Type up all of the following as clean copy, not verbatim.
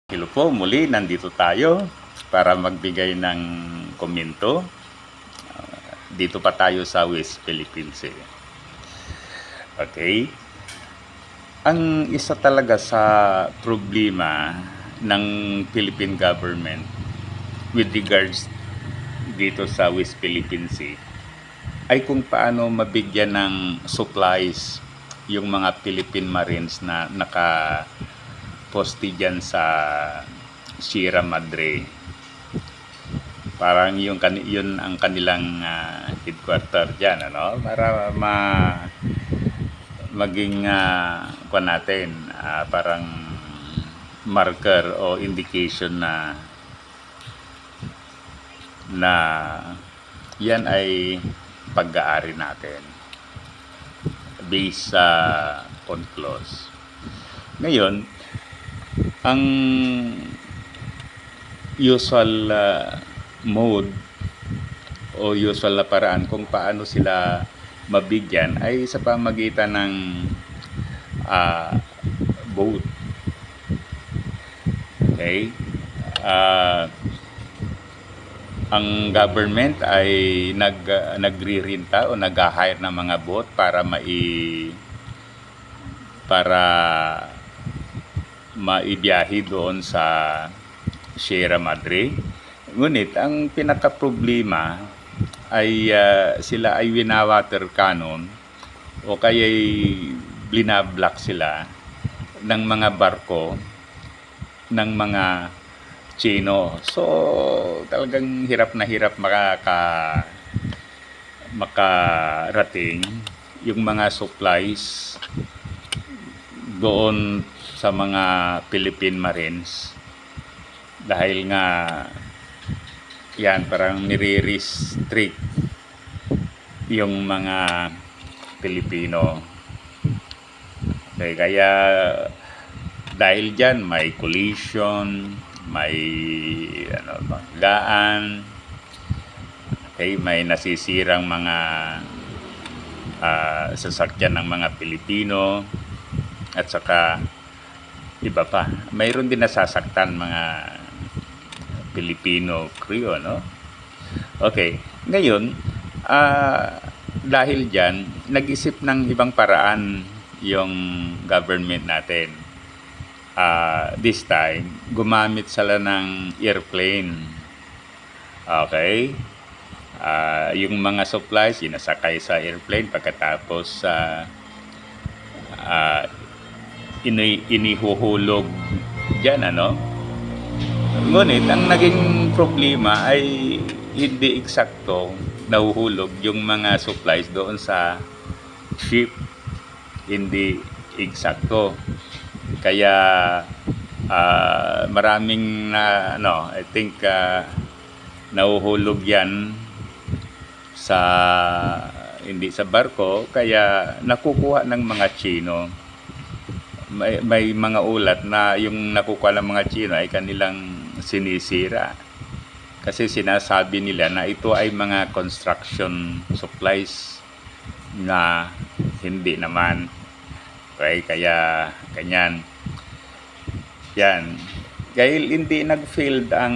Hello po, muli nandito tayo para magbigay ng komento. Dito pa tayo sa West Philippines. Okay? Ang isa talaga sa problema ng Philippine government with regards dito sa West Philippines ay kung paano mabigyan ng supplies yung mga Philippine Marines na naka-poste dyan sa Sierra Madre. Parang yun ang kanilang headquarter dyan, ano? Para maging natin, parang marker o indication na yan ay pag-aari natin based sa UNCLOS. Ngayon, ang usual mode o usual na paraan kung paano sila mabigyan ay sa pamagitan ng boat. Okay? Ang government ay nagre-renta o nag-hire ng mga boat para maibiyahe doon sa Sierra Madre. Ngunit ang pinaka-problema ay sila ay winawater cannon o kaya'y binablock sila ng mga barko ng mga Chino. So talagang hirap na hirap makarating yung mga supplies doon sa mga Philippine Marines dahil nga yan parang nire-restrict yung mga Pilipino. Okay, kaya dahil dyan may collision, may banggaan, okay, may nasisirang mga sasakyan ng mga Pilipino at saka iba pa. Mayroon din nasasaktan mga Pilipino crew, no? Okay, ngayon dahil dyan nag-isip ng ibang paraan yung government natin. This time gumamit sila ng airplane. Okay, yung mga supplies sinasakay sa airplane, pagkatapos inihuhulog dyan, ano? Ngunit ang naging problema ay hindi eksakto nahuhulog yung mga supplies doon sa ship, hindi eksakto. Kaya maraming I think nahuhulog yan sa hindi sa barko, kaya nakukuha ng mga Chino. May mga ulat na yung nakukuha ng mga Chino ay kanilang sinisira kasi sinasabi nila na ito ay mga construction supplies na hindi naman. Okay, kaya ganyan. Yan. Dahil hindi nag-failed ang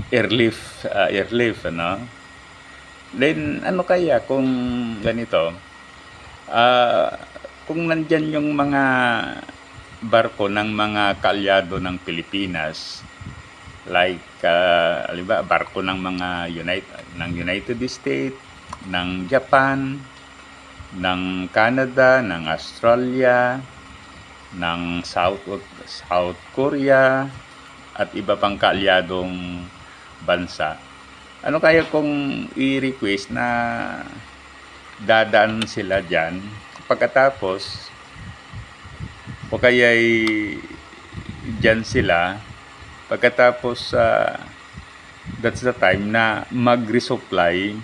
airlift, ano? Then, ano kaya kung ganito? Kung nandyan yung mga barko ng mga kaalyado ng Pilipinas, like, halimbawa, barko ng mga United States, ng Japan, ng Canada, ng Australia, ng South Korea, at iba pang kaalyadong bansa. Ano kaya kung i-request na dadaan sila dyan, pagkatapos o kaya'y dyan sila, pagkatapos that's the time na mag-resupply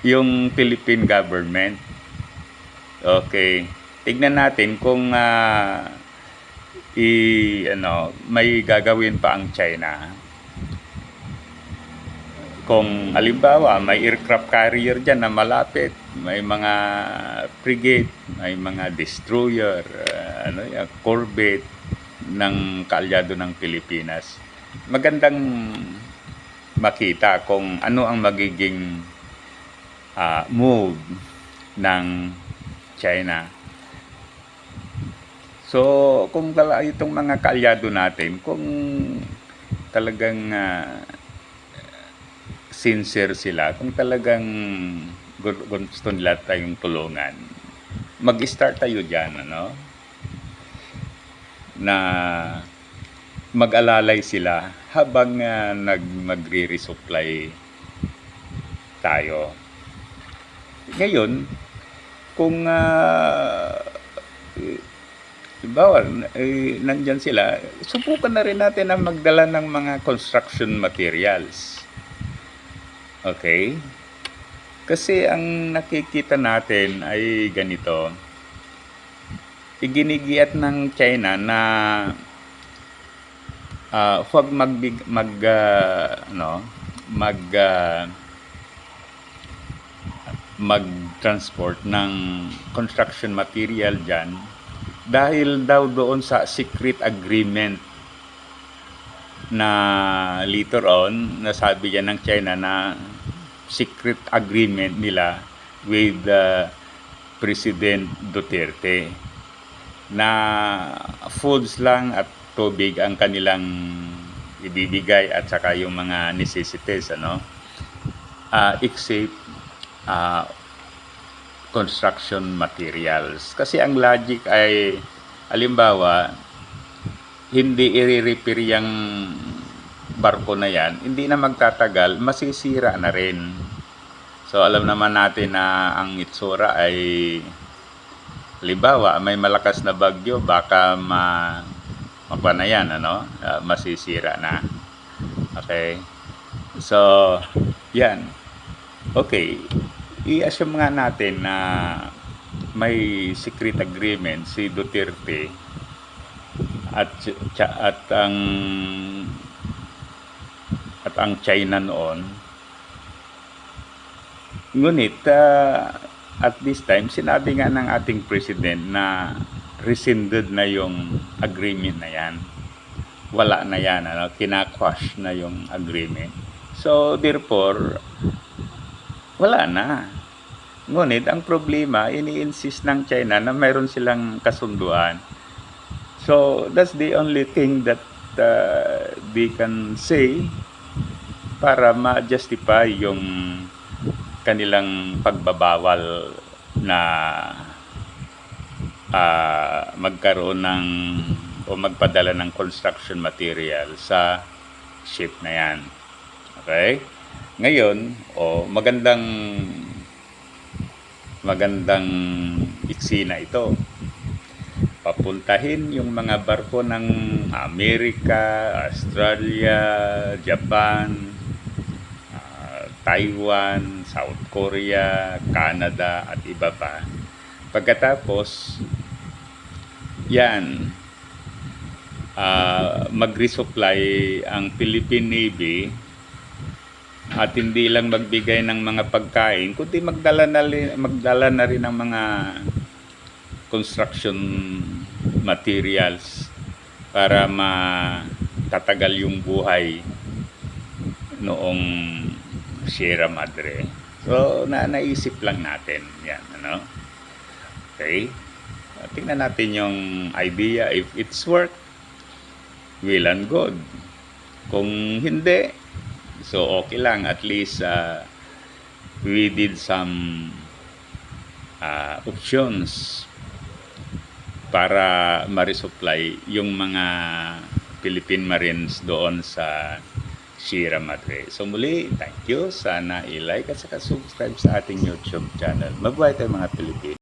yung Philippine government. Okay, tignan natin kung may gagawin pa ang China. Kung halimbawa may aircraft carrier dyan na malapit, may mga frigate, may mga destroyer, corvette, ng kaalyado ng Pilipinas. Magandang makita kung ano ang magiging move ng China. So, kung itong mga kaalyado natin, kung talagang sincere sila, kung talagang gusto nila tayong tulungan, mag-start tayo dyan, ano? Na mag-alalay sila habang magre-resupply tayo. Ngayon, kung halimbawa, nandyan sila, subukan na rin natin ang magdala ng mga construction materials. Okay? Kasi ang nakikita natin ay ganito. Iginigiat ng China na huwag mag-transport ng construction material dyan dahil daw doon sa secret agreement na later on nasabi yan ng China na secret agreement nila with President Duterte na foods lang at tubig ang kanilang ibibigay at saka yung mga necessities, except construction materials. Kasi ang logic ay, halimbawa, hindi i-repair yung barko na yan, hindi na magtatagal, masisira na rin. So, alam naman natin na ang itsura ay, halimbawa, may malakas na bagyo, baka na yan, masisira na. Okay? So, yan. Okay. I-assume nga natin na may secret agreement si Duterte at ang China noon. Ngunit at this time sinabi nga ng ating president na rescinded na yung agreement na yan. Wala na yan, kina-quash na yung agreement. So therefore wala na. Ngunit ang problema, ini-insist ng China na mayroon silang kasunduan. So that's the only thing that they can say para ma-justify yung kanilang pagbabawal na magkaroon ng o magpadala ng construction material sa ship na yan. Okay? Ngayon, magandang eksena ito. Papuntahin yung mga barko ng Amerika, Australia, Japan, Taiwan, South Korea, Canada at iba pa. Pagkatapos, yan, mag-resupply ang Philippine Navy at hindi lang magbigay ng mga pagkain, kundi magdala na rin ng mga construction materials para matatagal yung buhay noong Sierra Madre. So, naisip lang natin yan, Okay? Tingnan natin yung idea. If it's work, well and good. Kung hindi, so okay lang. At least we did some options para ma-resupply yung mga Philippine Marines doon sa Sierra Madre. So muli, thank you. Sana i-like at saka subscribe sa ating YouTube channel. Mabuhay tayo mga Pilipino.